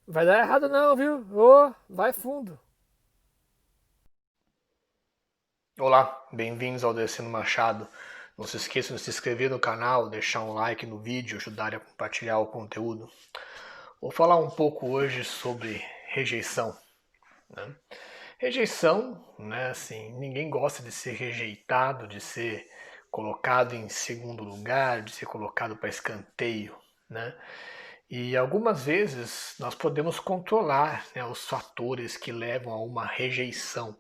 Vai dar errado não, viu? Ô, vai fundo. Olá, bem-vindos ao Descendo Machado. Não se esqueçam de se inscrever no canal, deixar um like no vídeo, ajudar a compartilhar o conteúdo. Vou falar um pouco hoje sobre rejeição. Né? Rejeição, né? Assim, ninguém gosta de ser rejeitado, de ser colocado em segundo lugar, de ser colocado para escanteio, né? E algumas vezes nós podemos controlar, né, os fatores que levam a uma rejeição.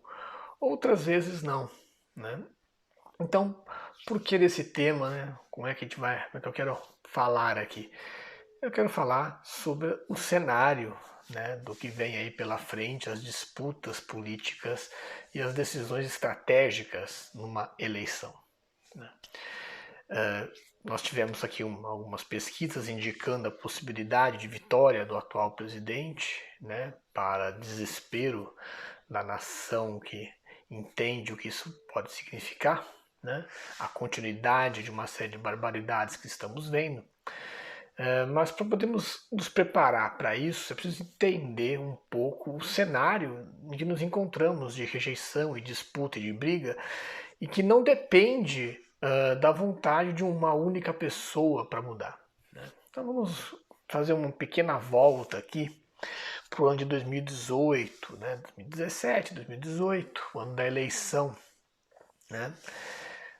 Outras vezes não, né? Então, por que desse tema, né? Como é que a gente vai, como é que eu quero falar aqui? Eu quero falar sobre o cenário, né, do que vem aí pela frente, as disputas políticas e as decisões estratégicas numa eleição. Né? Nós tivemos aqui algumas pesquisas indicando a possibilidade de vitória do atual presidente, né, para desespero da nação que entende o que isso pode significar, né, a continuidade de uma série de barbaridades que estamos vendo. Mas para podermos nos preparar para isso, é preciso entender um pouco o cenário em que nos encontramos de rejeição e disputa e de briga e que não depende da vontade de uma única pessoa para mudar. Né? Então vamos fazer uma pequena volta aqui para o ano de 2018, né? 2017, 2018, o ano da eleição. Né?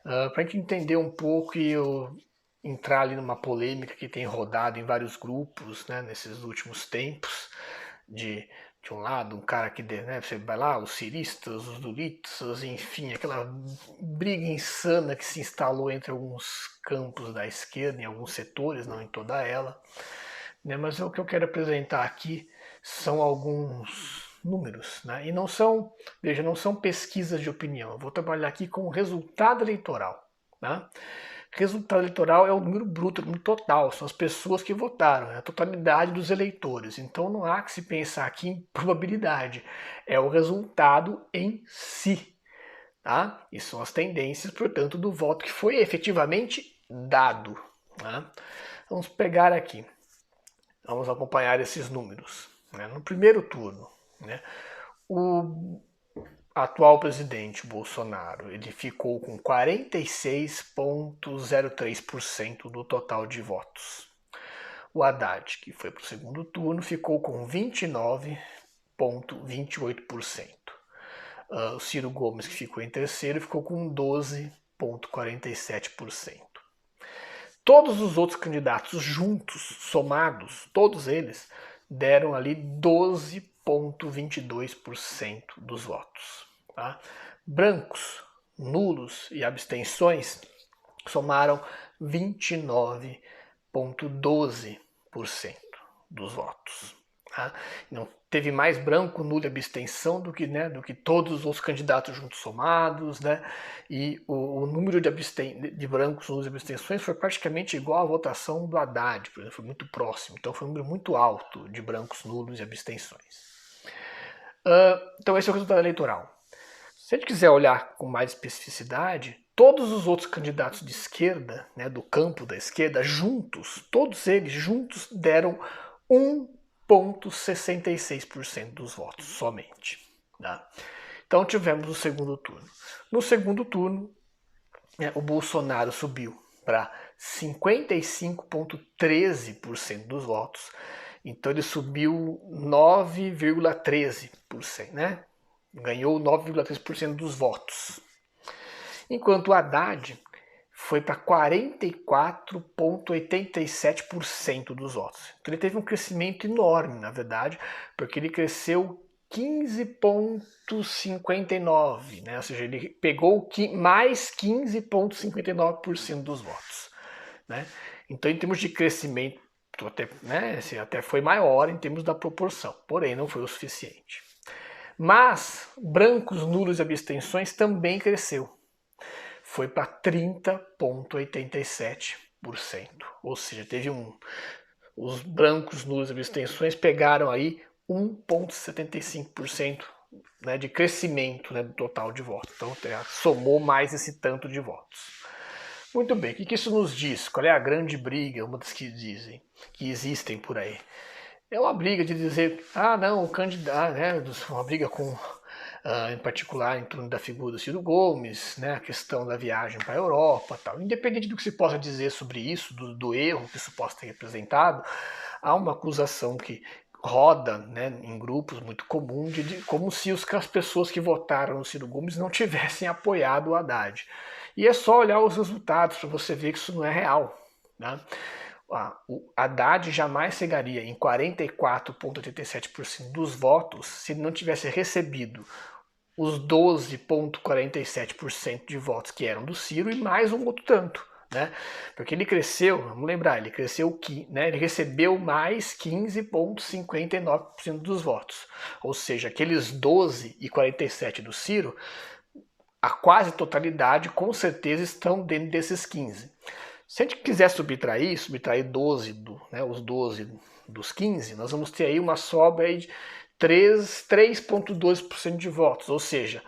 Para a gente entender um pouco e eu entrar ali numa polêmica que tem rodado em vários grupos, né, nesses últimos tempos, de um lado, um cara que, né, você vai lá, os ciristas, os lulistas, enfim, aquela briga insana que se instalou entre alguns campos da esquerda, em alguns setores, não em toda ela. Né, mas o que eu quero apresentar aqui são alguns números, né? E não são, veja, não são pesquisas de opinião. Eu vou trabalhar aqui com o resultado eleitoral. Né? Resultado eleitoral é o número bruto, o número total, são as pessoas que votaram, é a totalidade dos eleitores. Então não há que se pensar aqui em probabilidade, é o resultado em si. Tá? E são as tendências, portanto, do voto que foi efetivamente dado. Tá? Vamos pegar aqui, vamos acompanhar esses números. Né? No primeiro turno, né? O atual presidente Bolsonaro ele ficou com 46,03% do total de votos. O Haddad, que foi para o segundo turno, ficou com 29,28%. O Ciro Gomes, que ficou em terceiro, ficou com 12,47%. Todos os outros candidatos juntos, somados, todos eles, deram ali 12,22% dos votos. Tá? Brancos, nulos e abstenções somaram 29,12% dos votos. Tá? Não teve mais branco, nulo e abstenção do que todos os outros candidatos juntos somados, né? E o número de brancos, nulos e abstenções foi praticamente igual à votação do Haddad, por exemplo, foi muito próximo. Então foi um número muito alto de brancos, nulos e abstenções. Então esse é o resultado eleitoral. Se a gente quiser olhar com mais especificidade, todos os outros candidatos de esquerda, né, do campo da esquerda, juntos, todos eles juntos deram 1,66% dos votos somente. Tá? Então tivemos o segundo turno. No segundo turno, né, o Bolsonaro subiu para 55,13% dos votos. Então ele subiu 9,13%, né? Ganhou 9,3% dos votos. Enquanto o Haddad foi para 44,87% dos votos. Então ele teve um crescimento enorme, na verdade, porque ele cresceu 15,59%, né? Ou seja, ele pegou mais 15,59% dos votos. Né? Então, em termos de crescimento, até, né, até foi maior em termos da proporção, porém não foi o suficiente. Mas brancos, nulos e abstenções também cresceu. Foi para 30,87%. Ou seja, teve os brancos, nulos e abstenções pegaram aí 1,75%, né, de crescimento, né, do total de votos. Então somou mais esse tanto de votos. Muito bem, o que isso nos diz? Qual é a grande briga, uma das que dizem, que existem por aí? É uma briga de dizer, ah não, o candidato, né, uma briga com, em particular em torno da figura do Ciro Gomes, né, a questão da viagem para a Europa, tal. Independente do que se possa dizer sobre isso, do erro que isso possa ter representado, há uma acusação que roda, né, em grupos muito comum como se as pessoas que votaram no Ciro Gomes não tivessem apoiado o Haddad. E é só olhar os resultados para você ver que isso não é real, né? O Haddad jamais chegaria em 44,87% dos votos se não tivesse recebido os 12,47% de votos que eram do Ciro e mais um outro tanto. Né? Porque ele cresceu, vamos lembrar, ele cresceu, né, ele recebeu mais 15,59% dos votos. Ou seja, aqueles 12,47% do Ciro, a quase totalidade com certeza estão dentro desses 15. Se a gente quiser subtrair 12, né, os 12 dos 15, nós vamos ter aí uma sobra aí de 3,2% de votos, ou seja,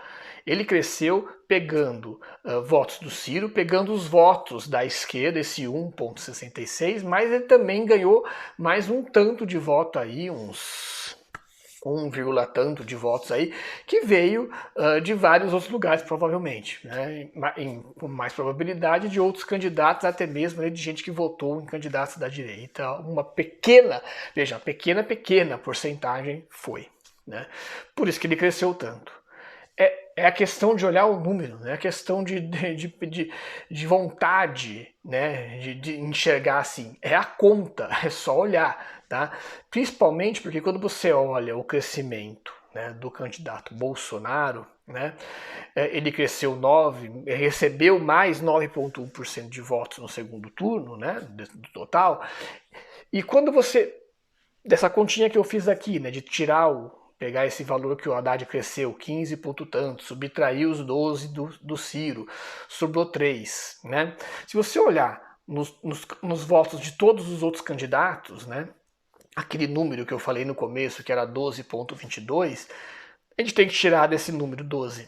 ele cresceu pegando votos do Ciro, pegando os votos da esquerda, esse 1,66, mas ele também ganhou mais um tanto de voto aí, uns 1, tanto de votos aí, que veio de vários outros lugares, provavelmente, né? Com mais probabilidade de outros candidatos, até mesmo, né, de gente que votou em candidatos da direita. Uma pequena, veja, pequena porcentagem foi. Né? Por isso que ele cresceu tanto. É a questão de olhar o número, né? É a questão de vontade, né? De enxergar assim. É a conta, é só olhar. Tá? Principalmente porque quando você olha o crescimento, né, do candidato Bolsonaro, né, ele cresceu 9, recebeu mais 9,1% de votos no segundo turno, né, do total. E quando você, dessa continha que eu fiz aqui, né, de pegar esse valor que o Haddad cresceu, 15 ponto tanto, subtrair os 12 do Ciro, sobrou 3. Né? Se você olhar nos votos de todos os outros candidatos, né, aquele número que eu falei no começo, que era 12,22, a gente tem que tirar desse número 12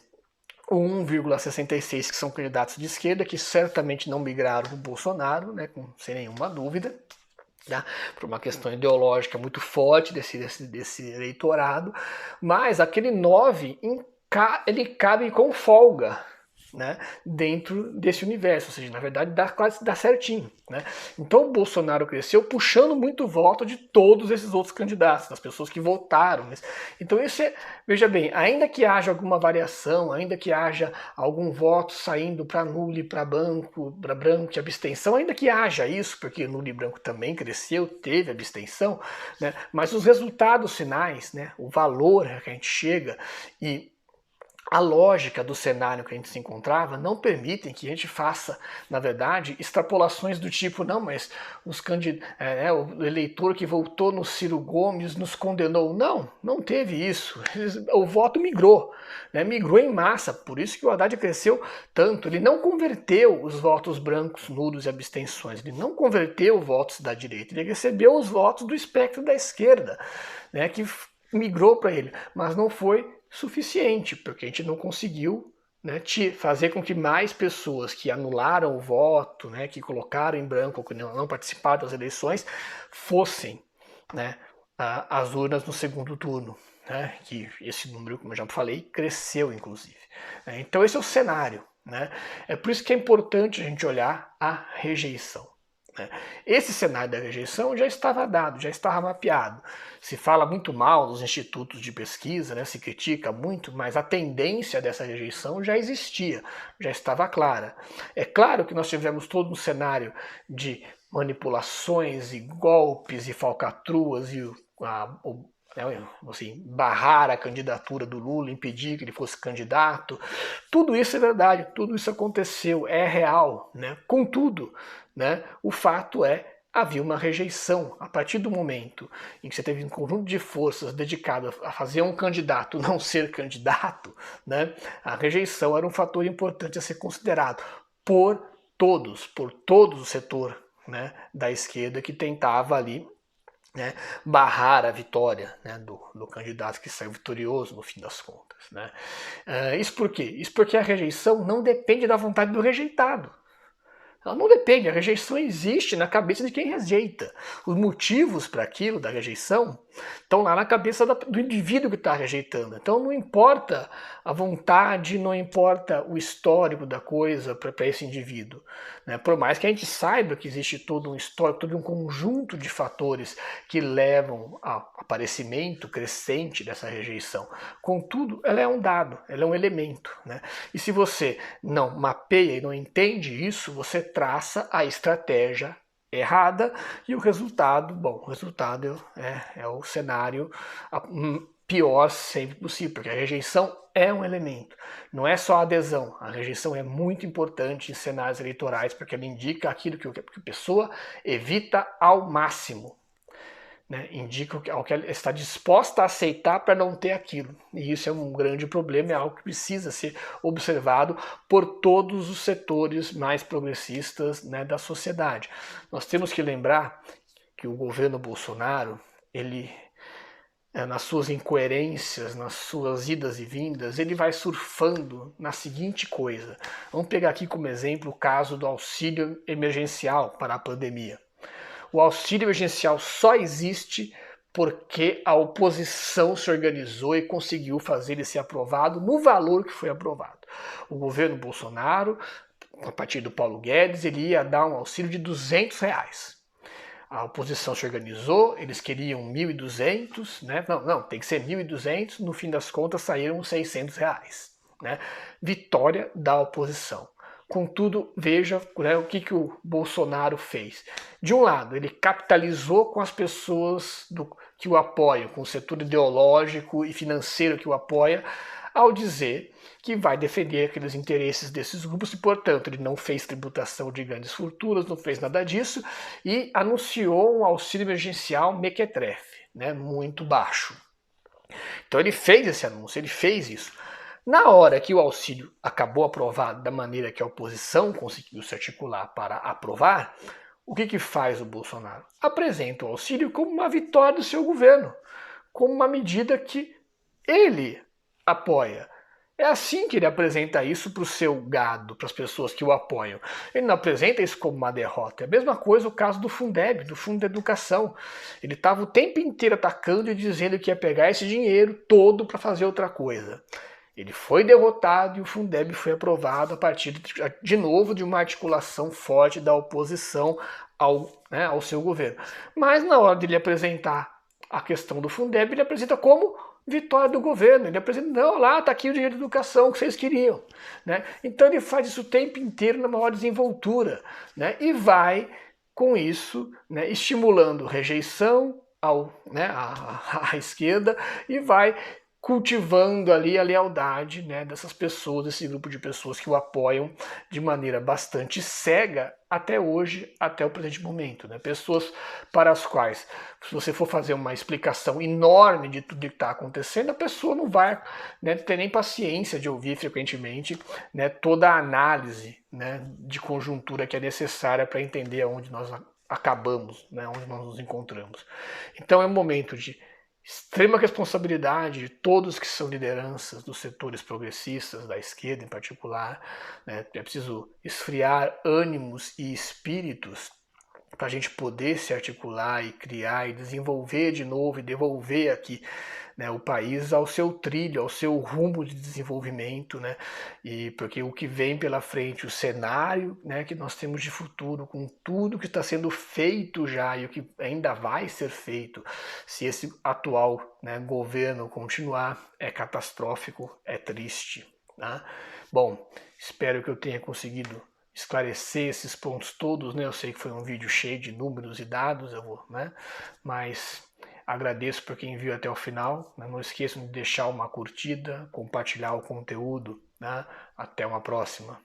o 1,66, que são candidatos de esquerda, que certamente não migraram para o Bolsonaro, né, sem nenhuma dúvida, né, por uma questão ideológica muito forte desse eleitorado, mas aquele 9, ele cabe com folga, né, dentro desse universo, ou seja, na verdade quase dá certinho. Né? Então o Bolsonaro cresceu puxando muito voto de todos esses outros candidatos, das pessoas que votaram. Então isso veja bem, ainda que haja alguma variação, ainda que haja algum voto saindo para nulo e para branco e abstenção, ainda que haja isso, porque nulo e branco também cresceu, teve abstenção, né? Mas os resultados finais, né, o valor que a gente chega e a lógica do cenário que a gente se encontrava não permitem que a gente faça, na verdade, extrapolações do tipo, não, mas o eleitor que votou no Ciro Gomes nos condenou. Não teve isso. O voto migrou, né? Migrou em massa, por isso que o Haddad cresceu tanto. Ele não converteu os votos brancos, nulos e abstenções, ele não converteu votos da direita, ele recebeu os votos do espectro da esquerda, né, que migrou para ele, mas não foi suficiente, porque a gente não conseguiu, né, fazer com que mais pessoas que anularam o voto, né, que colocaram em branco, que não participaram das eleições, fossem, né, às urnas no segundo turno. Né, que esse número, como eu já falei, cresceu inclusive. Então esse é o cenário. Né? É por isso que é importante a gente olhar a rejeição. Esse cenário da rejeição já estava dado, já estava mapeado. Se fala muito mal dos institutos de pesquisa, né, se critica muito, mas a tendência dessa rejeição já existia, já estava clara. É claro que nós tivemos todo um cenário de manipulações e golpes e falcatruas e assim, barrar a candidatura do Lula, impedir que ele fosse candidato. Tudo isso é verdade, tudo isso aconteceu, é real. Né? Contudo, né, o fato havia uma rejeição. A partir do momento em que você teve um conjunto de forças dedicadas a fazer um candidato não ser candidato, né, a rejeição era um fator importante a ser considerado por todo o setor, né, da esquerda que tentava ali, né, barrar a vitória, né, do candidato que saiu vitorioso no fim das contas. Né. Isso por quê? Isso porque a rejeição não depende da vontade do rejeitado. Ela não depende, a rejeição existe na cabeça de quem rejeita. Os motivos para aquilo, da rejeição, estão lá na cabeça do indivíduo que está rejeitando. Então não importa a vontade, não importa o histórico da coisa para esse indivíduo. Né? Por mais que a gente saiba que existe todo um histórico, todo um conjunto de fatores que levam ao aparecimento crescente dessa rejeição. Contudo, ela é um dado, ela é um elemento. Né? E se você não mapeia e não entende isso, você traça a estratégia errada e o resultado, bom, o resultado é o cenário pior sempre possível, porque a rejeição é um elemento, não é só a adesão. A rejeição é muito importante em cenários eleitorais porque ela indica aquilo que a pessoa evita ao máximo. Né, indica o que ela está disposta a aceitar para não ter aquilo. E isso é um grande problema, é algo que precisa ser observado por todos os setores mais progressistas, né, da sociedade. Nós temos que lembrar que o governo Bolsonaro, ele, nas suas incoerências, nas suas idas e vindas, ele vai surfando na seguinte coisa. Vamos pegar aqui como exemplo o caso do auxílio emergencial para a pandemia. O auxílio emergencial só existe porque a oposição se organizou e conseguiu fazer ele ser aprovado no valor que foi aprovado. O governo Bolsonaro, a partir do Paulo Guedes, ele ia dar um auxílio de R$200. A oposição se organizou, eles queriam 1.200, né? Não, tem que ser 1.200, no fim das contas saíram R$600. Né? Vitória da oposição. Contudo, veja, né, o que o Bolsonaro fez. De um lado, ele capitalizou com as pessoas que o apoiam, com o setor ideológico e financeiro que o apoia, ao dizer que vai defender aqueles interesses desses grupos e, portanto, ele não fez tributação de grandes fortunas, não fez nada disso e anunciou um auxílio emergencial mequetrefe, né, muito baixo. Então ele fez esse anúncio, ele fez isso. Na hora que o auxílio acabou aprovado da maneira que a oposição conseguiu se articular para aprovar, o que faz o Bolsonaro? Apresenta o auxílio como uma vitória do seu governo, como uma medida que ele apoia. É assim que ele apresenta isso para o seu gado, para as pessoas que o apoiam. Ele não apresenta isso como uma derrota. É a mesma coisa o caso do Fundeb, do Fundo de Educação. Ele estava o tempo inteiro atacando e dizendo que ia pegar esse dinheiro todo para fazer outra coisa. Ele foi derrotado e o Fundeb foi aprovado a partir, de novo, de uma articulação forte da oposição ao seu governo. Mas na hora de ele apresentar a questão do Fundeb, ele apresenta como vitória do governo. Ele apresenta, não, lá está aqui o dinheiro de educação que vocês queriam. Né? Então ele faz isso o tempo inteiro na maior desenvoltura. Né? E vai, com isso, né, estimulando rejeição à esquerda e vai cultivando ali a lealdade, né, dessas pessoas, desse grupo de pessoas que o apoiam de maneira bastante cega até hoje, até o presente momento. Né? Pessoas para as quais, se você for fazer uma explicação enorme de tudo que está acontecendo, a pessoa não vai, né, ter nem paciência de ouvir frequentemente, né, toda a análise, né, de conjuntura que é necessária para entender aonde nós acabamos, né, onde nós nos encontramos. Então é um momento de extrema responsabilidade de todos que são lideranças dos setores progressistas, da esquerda em particular. Né? É preciso esfriar ânimos e espíritos para a gente poder se articular e criar e desenvolver de novo e devolver aqui, né, o país ao seu trilho, ao seu rumo de desenvolvimento, né, e porque o que vem pela frente, o cenário, né, que nós temos de futuro, com tudo que está sendo feito já e o que ainda vai ser feito, se esse atual, né, governo continuar, é catastrófico, é triste. Tá? Bom, espero que eu tenha conseguido esclarecer esses pontos todos, né? Eu sei que foi um vídeo cheio de números e dados, né? Mas agradeço por quem viu até o final. Né? Não esqueçam de deixar uma curtida, compartilhar o conteúdo. Né? Até uma próxima.